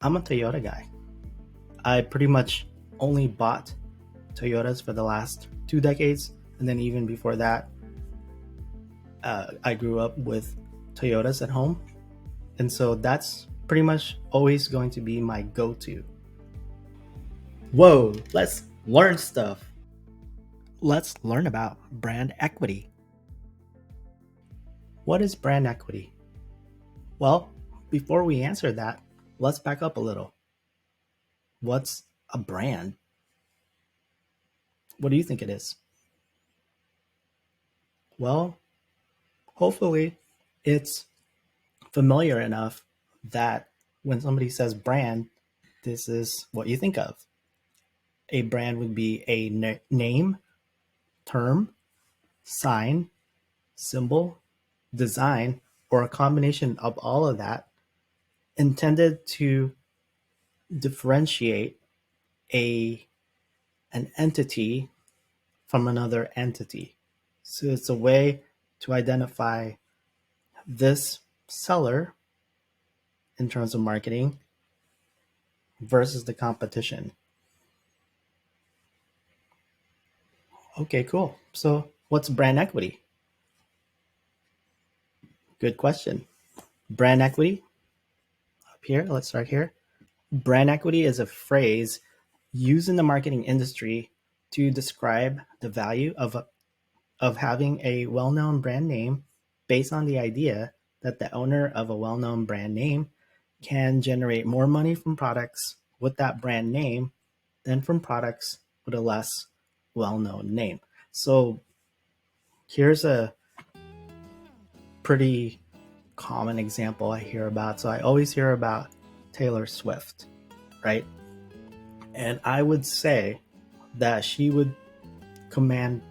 I'm a Toyota guy. I pretty much only bought Toyotas for the last 2 decades. And then even before that, I grew up with Toyotas at home. And so that's pretty much always going to be my go to. Whoa, let's learn stuff. Let's learn about brand equity. What is brand equity? Well, before we answer that, let's back up a little. What's a brand? What do you think it is? Well, hopefully it's familiar enough that when somebody says brand, this is what you think of. A brand would be a name, term, sign, symbol, design, or a combination of all of that intended to differentiate a an entity from another entity. So it's a way to identify this seller in terms of marketing versus the competition. Okay, cool. So what's brand equity? Good question. Brand equity, up here, let's start here. Brand equity is a phrase used in the marketing industry to describe the value of having a well-known brand name based on the idea that the owner of a well-known brand name can generate more money from products with that brand name than from products with a less well-known name. So here's a pretty common example I hear about. So I always hear about Taylor Swift, right? And I would say that she would command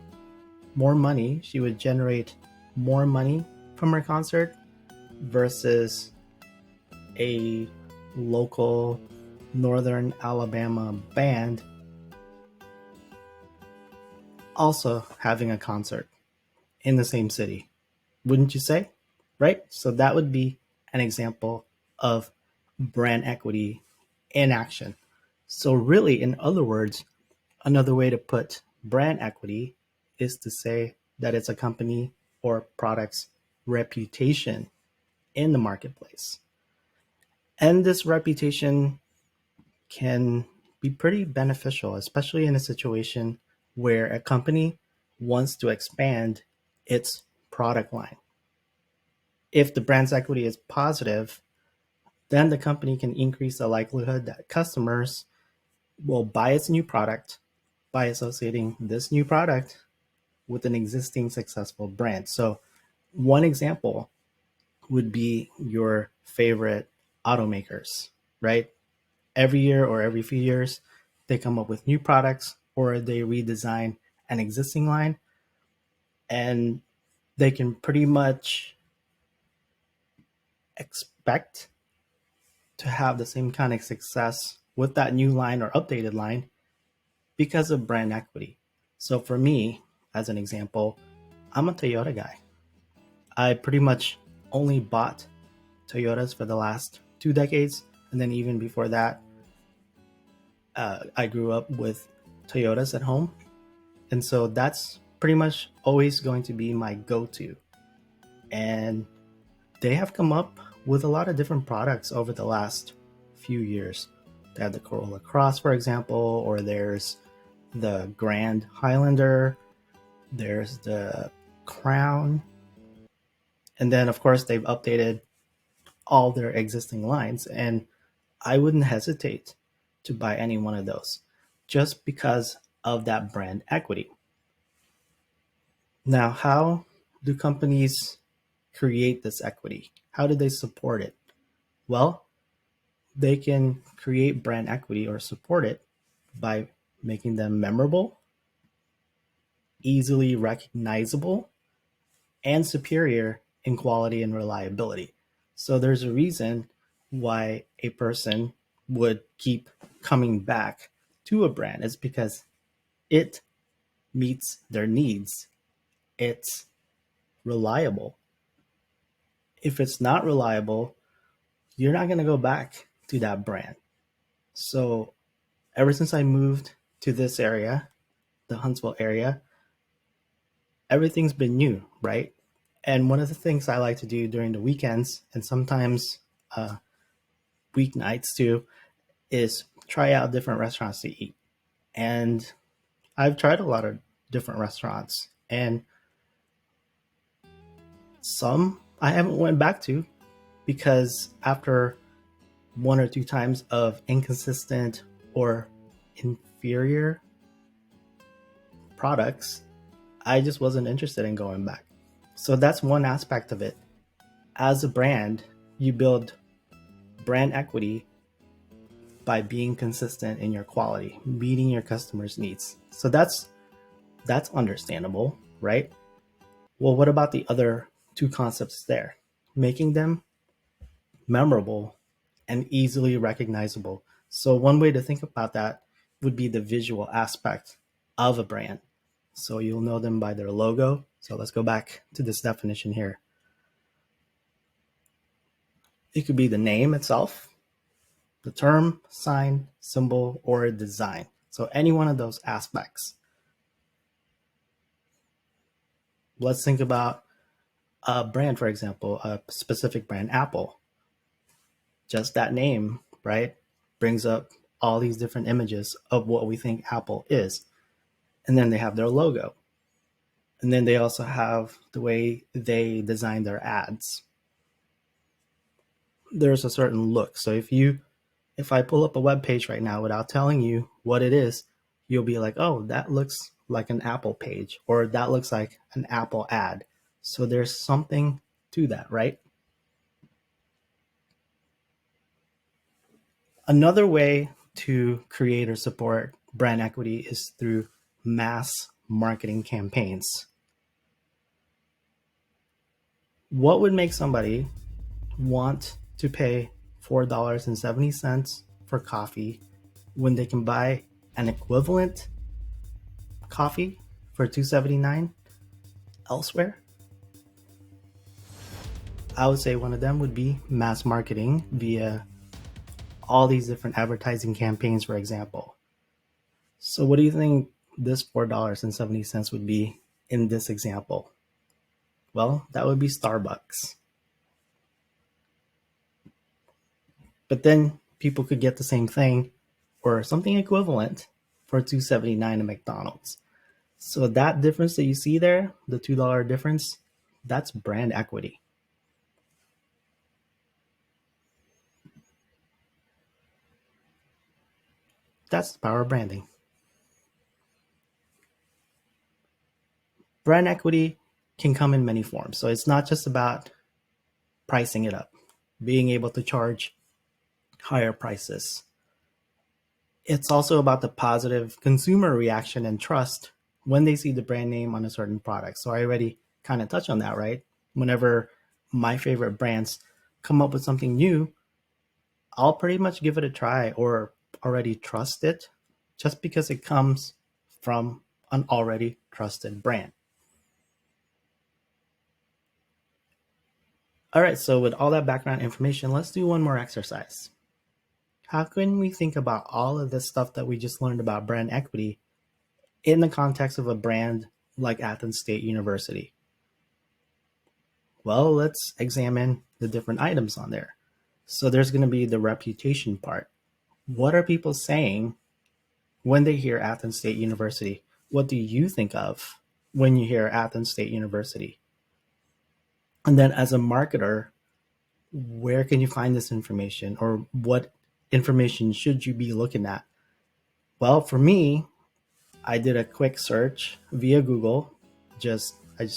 more money, she would generate more money from her concert versus a local Northern Alabama band also having a concert in the same city. Wouldn't you say? Right? So that would be an example of brand equity in action. So, really, in other words, another way to put brand equity is to say that it's a company or product's reputation in the marketplace. And this reputation can be pretty beneficial, especially in a situation where a company wants to expand its product line. If the brand's equity is positive, then the company can increase the likelihood that customers will buy its new product by associating this new product with an existing successful brand. So, one example would be your favorite automakers, right? Every year or every few years, they come up with new products or they redesign an existing line, and they can pretty much expect to have the same kind of success with that new line or updated line because of brand equity. So for me, as an example, I'm a Toyota guy. I pretty much only bought Toyotas for the last 2 decades. And then even before that, I grew up with Toyotas at home. And so that's pretty much always going to be my go to. And they have come up with a lot of different products over the last few years. They have the Corolla Cross, for example, or there's the Grand Highlander, there's the Crown. And then, of course, they've updated all their existing lines. And I wouldn't hesitate to buy any one of those just because of that brand equity. Now, how do companies create this equity? How do they support it? Well, they can create brand equity or support it by making them memorable, easily recognizable, and superior in quality and reliability. So there's a reason why a person would keep coming back to a brand. It's because it meets their needs. It's reliable. If it's not reliable, you're not going to go back to that brand. So ever since I moved to this area, the Huntsville area, everything's been new, right? And one of the things I like to do during the weekends and sometimes weeknights too is try out different restaurants to eat. And I've tried a lot of different restaurants, and some I haven't went back to because after one or two times of inconsistent or inferior products, I just wasn't interested in going back. So that's one aspect of it. As a brand, you build brand equity by being consistent in your quality, meeting your customers' needs. So that's understandable, right? Well, what about the other two concepts there? Making them memorable and easily recognizable. So one way to think about that would be the visual aspect of a brand. So you'll know them by their logo. So let's go back to this definition here. It could be the name itself, the term, sign, symbol, or design. So any one of those aspects. Let's think about a brand, for example, a specific brand, Apple. Just that name, right, brings up all these different images of what we think Apple is. And then they have their logo. And then they also have the way they design their ads. There's a certain look. So if I pull up a web page right now without telling you what it is, you'll be like, oh, that looks like an Apple page, or that looks like an Apple ad. So there's something to that, right? Another way to create or support brand equity is through mass marketing campaigns. What would make somebody want to pay $4.70 for coffee when they can buy an equivalent coffee for $2.79 elsewhere? I would say one of them would be mass marketing via all these different advertising campaigns, for example. So what do you think this $4.70 would be in this example? Well, that would be Starbucks. But then people could get the same thing or something equivalent for $2.79 at McDonald's. So that difference that you see there, the $2 difference, that's brand equity. That's the power of branding. Brand equity can come in many forms. So it's not just about pricing it up, being able to charge higher prices. It's also about the positive consumer reaction and trust when they see the brand name on a certain product. So I already kind of touched on that, right? Whenever my favorite brands come up with something new, I'll pretty much give it a try or already trust it just because it comes from an already trusted brand. All right, so with all that background information, let's do one more exercise. How can we think about all of this stuff that we just learned about brand equity in the context of a brand like Athens State University? Well, let's examine the different items on there. So there's going to be the reputation part. What are people saying when they hear Athens State University? What do you think of when you hear Athens State University? And then as a marketer, where can you find this information, or what information should you be looking at? Well, for me, I did a quick search via Google. I just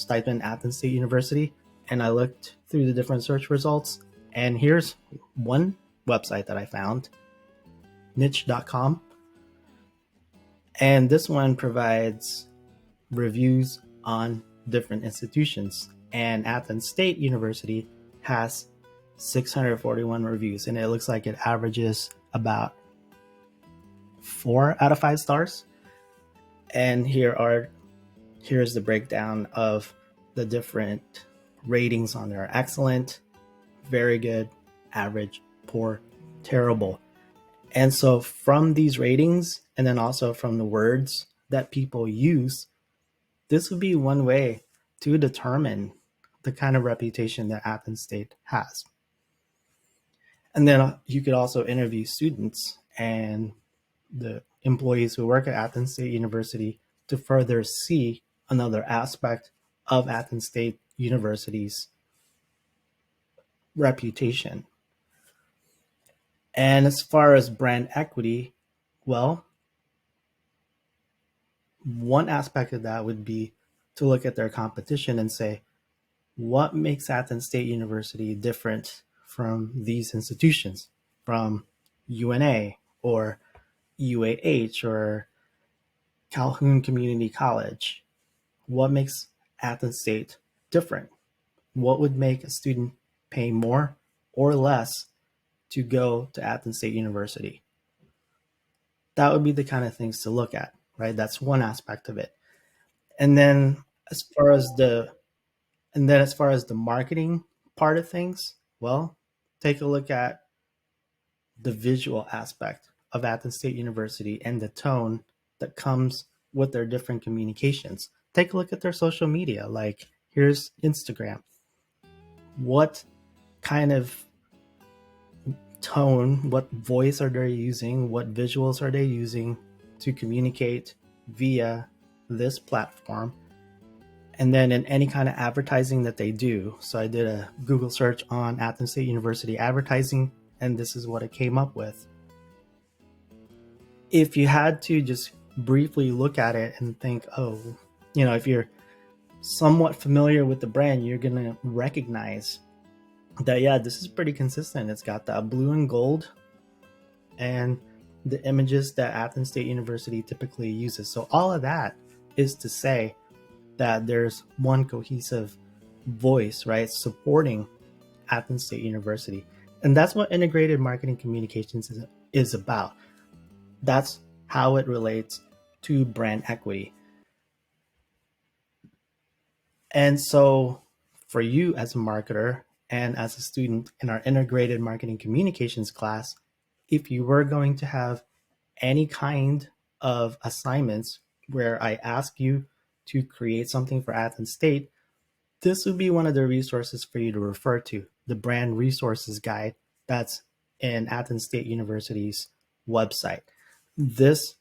typed in Athens State University and I looked through the different search results. And here's one website that I found, niche.com. And this one provides reviews on different institutions. And Athens State University has 641 reviews, and it looks like it averages about 4 out of 5 stars. And here's the breakdown of the different ratings on there: excellent, very good, average, poor, terrible. And so from these ratings, and then also from the words that people use, this would be one way to determine the kind of reputation that Athens State has. And then you could also interview students and the employees who work at Athens State University to further see another aspect of Athens State University's reputation. And as far as brand equity, well, one aspect of that would be to look at their competition and say, what makes Athens State University different from these institutions, from UNA or UAH or Calhoun Community College? What makes Athens State different? What would make a student pay more or less to go to Athens State University? That would be the kind of things to look at, right? That's one aspect of it. And then as far as the marketing part of things, well, take a look at the visual aspect of Athens State University and the tone that comes with their different communications. Take a look at their social media. Like, here's Instagram. What kind of tone, what voice are they using? What visuals are they using to communicate via this platform? And then in any kind of advertising that they do. So I did a Google search on Athens State University advertising, and this is what it came up with. If you had to just briefly look at it and think, oh, if you're somewhat familiar with the brand, you're going to recognize that, yeah, this is pretty consistent. It's got that blue and gold and the images that Athens State University typically uses. So all of that is to say that there's one cohesive voice, right, supporting Athens State University. And that's what integrated marketing communications is about. That's how it relates to brand equity. And so for you as a marketer and as a student in our integrated marketing communications class, if you were going to have any kind of assignments where I ask you to create something for Athens State, this would be one of the resources for you to refer to, the brand resources guide that's in Athens State University's website. This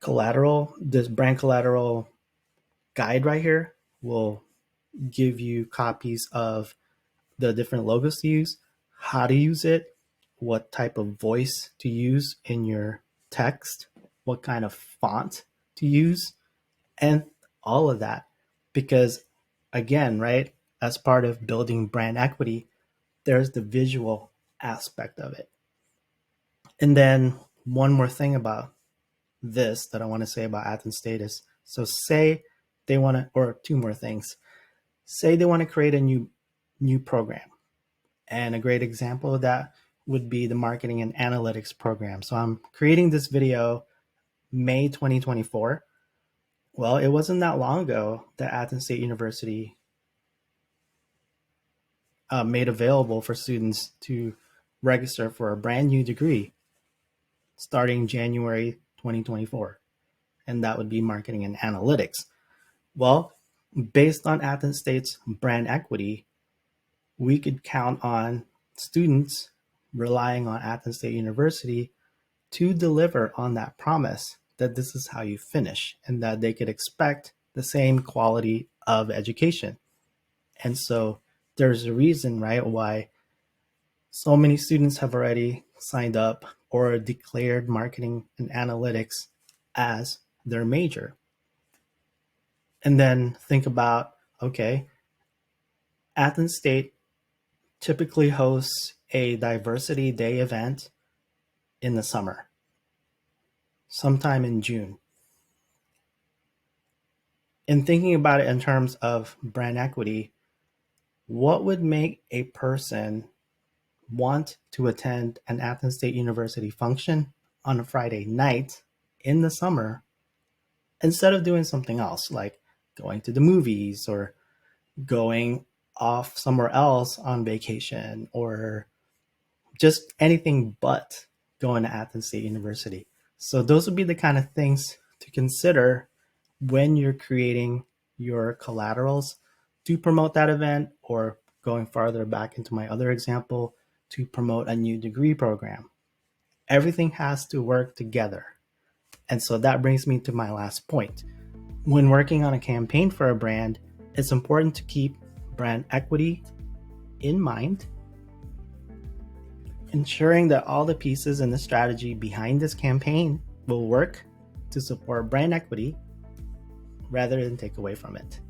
brand collateral guide right here will give you copies of the different logos to use, how to use it, what type of voice to use in your text, what kind of font to use, and all of that. Because again, right, as part of building brand equity, there's the visual aspect of it. And then one more thing about this that I want to say about Athens State is, so say they want to, or two more things. Say they want to create a new program. And a great example of that would be the marketing and analytics program. So I'm creating this video May 2024. Well, it wasn't that long ago that Athens State University made available for students to register for a brand new degree starting January 2024. And that would be marketing and analytics. Well, based on Athens State's brand equity, we could count on students relying on Athens State University to deliver on that promise that this is how you finish and that they could expect the same quality of education. And so there's a reason, right, why so many students have already signed up or declared marketing and analytics as their major. And then think about, okay, Athens State typically hosts a diversity day event in the summer, sometime in June. In thinking about it in terms of brand equity, what would make a person want to attend an Athens State University function on a Friday night in the summer instead of doing something else like going to the movies or going off somewhere else on vacation or just anything but going to Athens State University. So those would be the kind of things to consider when you're creating your collaterals to promote that event, or going farther back into my other example, to promote a new degree program. Everything has to work together. And so that brings me to my last point. When working on a campaign for a brand, it's important to keep brand equity in mind, ensuring that all the pieces in the strategy behind this campaign will work to support brand equity rather than take away from it.